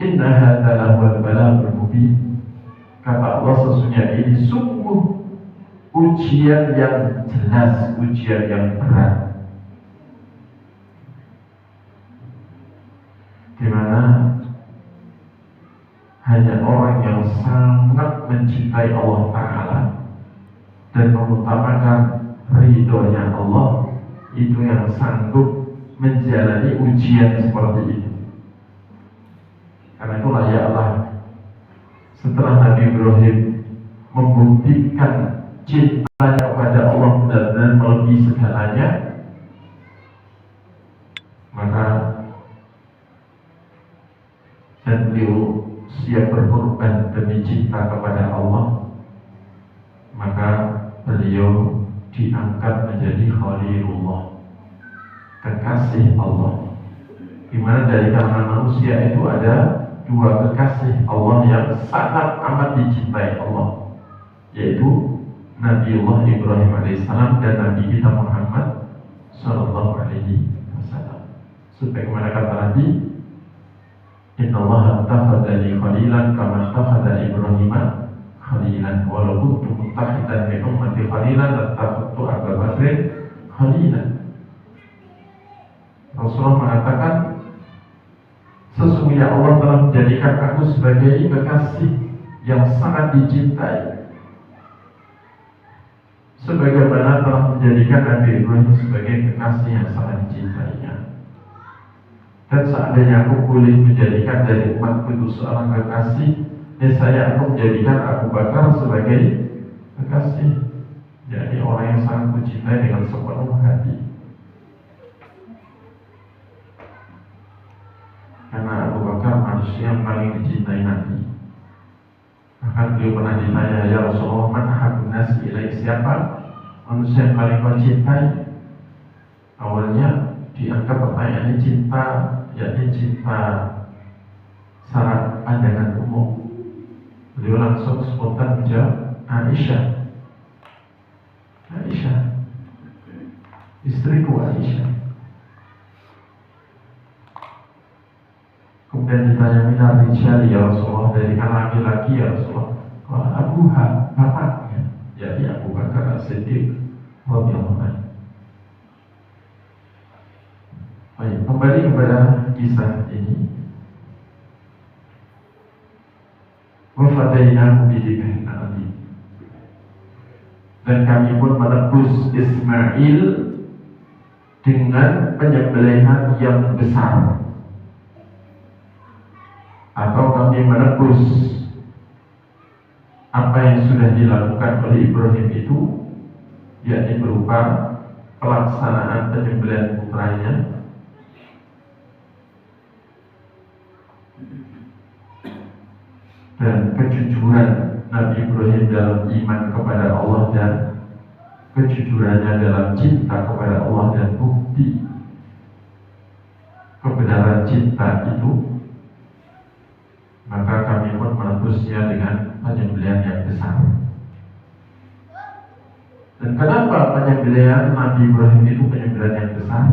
Inna hadza lahuwal balaghul mubin. Kata Allah, sesungguhnya ini sungguh ujian yang jelas, ujian yang berat, di mana hanya orang yang sangat mencintai Allah Ta'ala dan mengutamakan ridhonya Allah itu yang sanggup menjalani ujian seperti itu. Karena itulah ya Allah, setelah Nabi Ibrahim membuktikan cintanya kepada Allah benar-benar melebihi segalanya, maka dan beliau siap berkorban demi cinta kepada Allah, maka beliau diangkat menjadi Khalilullah, kekasih Allah. Di mana dari kalangan manusia itu ada dua kekasih Allah yang sangat amat dicintai Allah, yaitu Nabiullah Ibrahim alaihissalam dan Nabi kita Muhammad sallallahu alaihi wasallam. Sebagaimana kata Nabi, Innallaha attakhadani khalilan kama attakhadha Ibrahim khalilan, walau kuntu muttakhidan min ummati khalilan lattakhadtu Abu Bakrin khalilan. Rasulullah mengatakan, sesungguhnya Allah telah menjadikan aku sebagai kekasih yang sangat dicintai, sebagaimana telah menjadikan Nabi Ibrahim sebagai kekasih yang sangat dicintainya. Dan seandainya aku boleh menjadikan dari umatku itu seorang kekasih, saya akan menjadikan Abu Bakar sebagai kekasih, jadi orang yang sangat mencintai dengan sepenuh hati. Karena Abu Bakar manusia yang paling dicintai Nabi. Bahkan beliau pernah ditanya, ya Rasulullah, man ahabbun nasi ilaik, siapa manusia yang paling kau cintai? Awalnya diangkat pertanyaannya cinta, yakni cinta secara pandangan umum. Beliau langsung spontan menjawab, Aisyah, istriku Aisyah. Kemudian ditanya, minar rijal ya Rasulullah, dari kalangan laki-laki ya Rasulullah. Kalau abuha, bapaknya, jadi Abu Bakar As-Siddiq radhiyallahu anhu. Baik, kembali kepada kisah ini. Wa fadainahu bidzibhin adzim. Dan kami pun menebus Ismail dengan penyembelihan yang besar, atau kami menebus apa yang sudah dilakukan oleh Ibrahim itu, yakni berupa pelaksanaan penyembelihan putranya, dan kejujuran Nabi Ibrahim dalam iman kepada Allah dan kejujurannya dalam cinta kepada Allah, dan bukti kebenaran cinta itu, maka kami pun menebusnya dengan penyembelihan yang besar. Dan kenapa penyembelihan Nabi Ibrahim itu penyembelihan yang besar?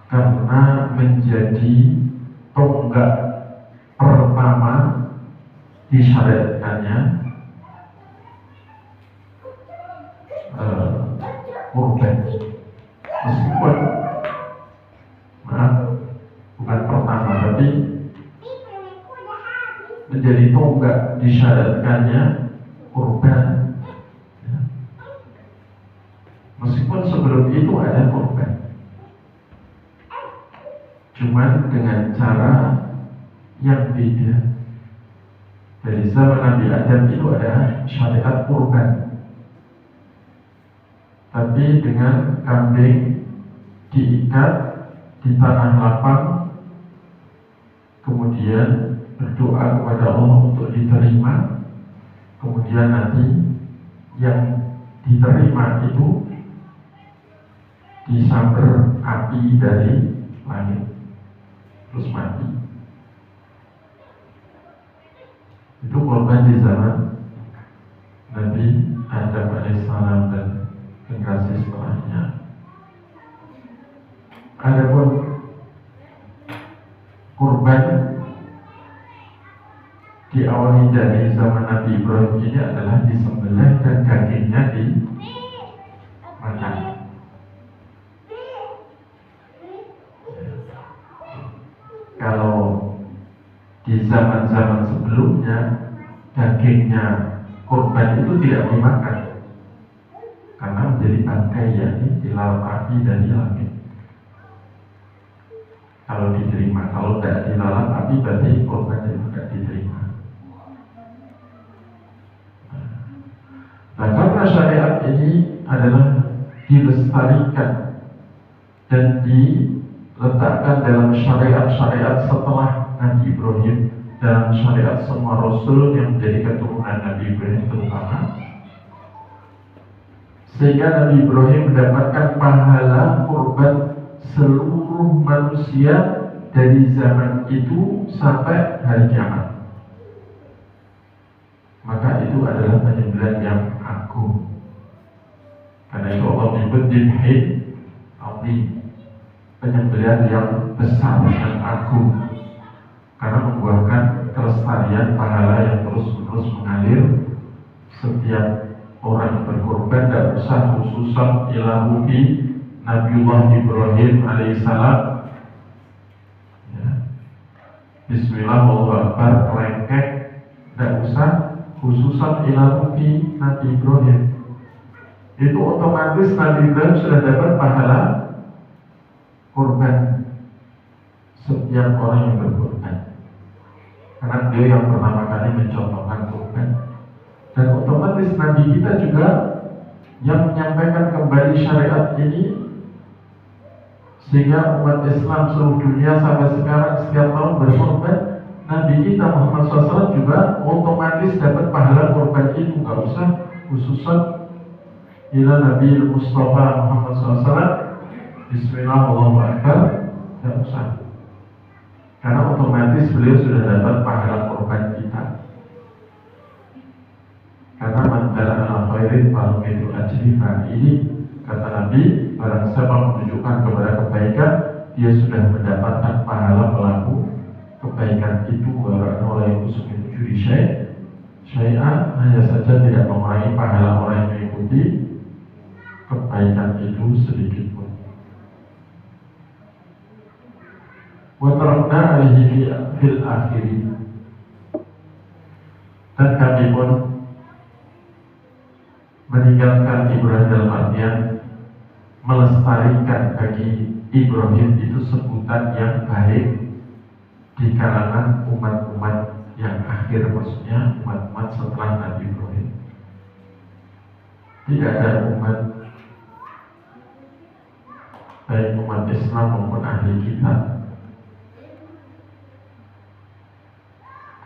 Karena menjadi tonggak pertama disyariatkannya kurban. Meskipun bukan pertama, tapi menjadi tonggak disyariatkannya kurban. Meskipun sebelum itu ada kurban, cuman dengan cara yang beda. Dari zaman Nabi Adam itu ada syariat kurban, tapi dengan kambing diikat di tanah lapang, kemudian berdoa kepada Allah untuk diterima, kemudian nanti yang diterima itu disambar api dari langit terus mati. Itu korban di zaman Nabi Adam alaihissalam dan generasi setelahnya. Adapun diawali dari zaman Nabi Ibrahim ini adalah disembelih dan dagingnya dimakan. Kalau di zaman-zaman sebelumnya dagingnya korban itu tidak dimakan karena menjadi bangkai, yakni dilalap api dari langit. Kalau diterima, kalau tidak dilalap api berarti korban itu tidak diterima. Nah, karena syariat ini adalah dilestarikan dan diletakkan dalam syariat-syariat setelah Nabi Ibrahim, dalam syariat semua Rasul yang menjadi keturunan Nabi Ibrahim terutama, sehingga Nabi Ibrahim mendapatkan pahala kurban seluruh manusia dari zaman itu sampai hari kiamat. Maka itu adalah penyembelihan yang agung. Karena itu Allah menyebut dibhid azim, penyembelihan yang besar dan agung, karena membuahkan kelestarian pahala yang terus-menerus mengalir. Setiap orang berkorban dan usah khususan ilahuhi Nabiullah Ibrahim alaihissalam, ya. Bismillah Allahu Akbar kelengkek, tidak usah khususan ilahuhi Nabi Ibrahim. Itu otomatis Nabi Ibrahim sudah dapat pahala korban setiap orang yang berkorban, karena dia yang pertama kali mencontohkan korban. Dan otomatis Nabi kita juga yang menyampaikan kembali syariat ini, sehingga umat Islam seluruh dunia sampai sekarang setiap tahun berkorban. Nabi kita Muhammad SAW juga otomatis dapat pahala korban itu, nggak usah khususan ila Nabi Mustafa Muhammad SAW Bismillah Allahu Akbar, nggak usah, karena otomatis beliau sudah dapat pahala korban kita. Karena mandala ala khairin falahu itu ajri fa'ili, kata Nabi, barang siapa menunjukkan kepada kebaikan, dia sudah mendapatkan pahala pelaku kebaikan itu. Oleh usul itu syai'an, hanya saja tidak mengurangi pahala orang yang mengikuti kebaikan itu sedikit pun. Wa tarakna alaihi fil akhirin, dan kami pun meninggalkan Ibrahim dalam artian melestarikan bagi Ibrahim itu sebutan yang baik di kalangan umat-umat yang akhir, maksudnya umat-umat setelah Nabi Ibrahim. Tidak ada umat, baik umat Islam maupun ahli kitab,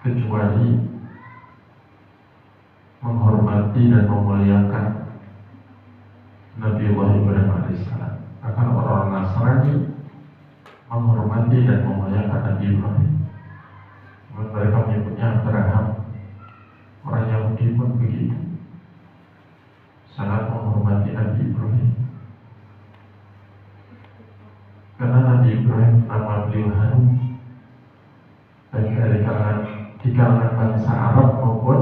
kecuali menghormati dan memuliakan Nabi Ibrahim alaihissalam. Bahkan orang-orang Nasrani menghormati dan memuliakan Nabi Ibrahim. Mereka menyebutnya Abraham. Orang Yahudi pun begitu, sangat menghormati Nabi Ibrahim. Karena Nabi Ibrahim nama beliau harum, baik di kalangan bangsa Arab maupun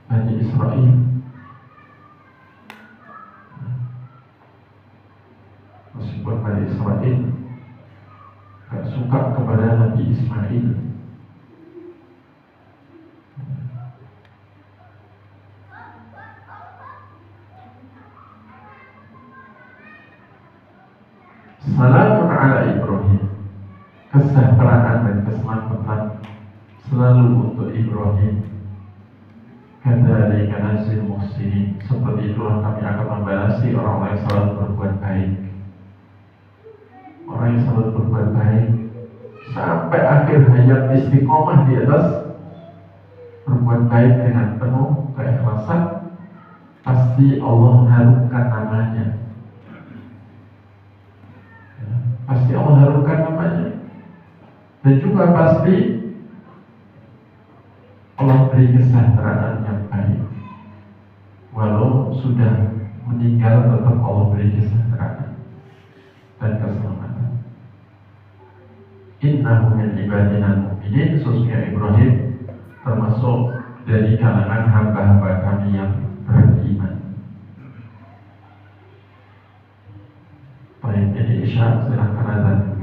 Bani Israel. Meskipun Bani Israel gak suka kepada Nabi Ismail, Salamun ala Ibrahim, kesejahteraan dan keselamatan selalu untuk Ibrahim. Kadzalika najzil muhsinin, seperti itulah kami akan membalasi orang-orang yang selalu berbuat baik. Orang yang selalu berbuat baik sampai akhir hayat istiqomah di atas berbuat baik dengan penuh keikhlasan, pasti Allah mengharumkan namanya. Pasti Allah harumkan namanya. Dan juga pasti Allah beri kesejahteraan yang baik. Walau sudah meninggal, tetap Allah beri kesejahteraan dan keselamatan. innahu min ibadina mu'minin, sesungguhnya Ibrahim termasuk dari kalangan hamba-hamba kami yang beriman. Baik, jadi Isya silahkan azan.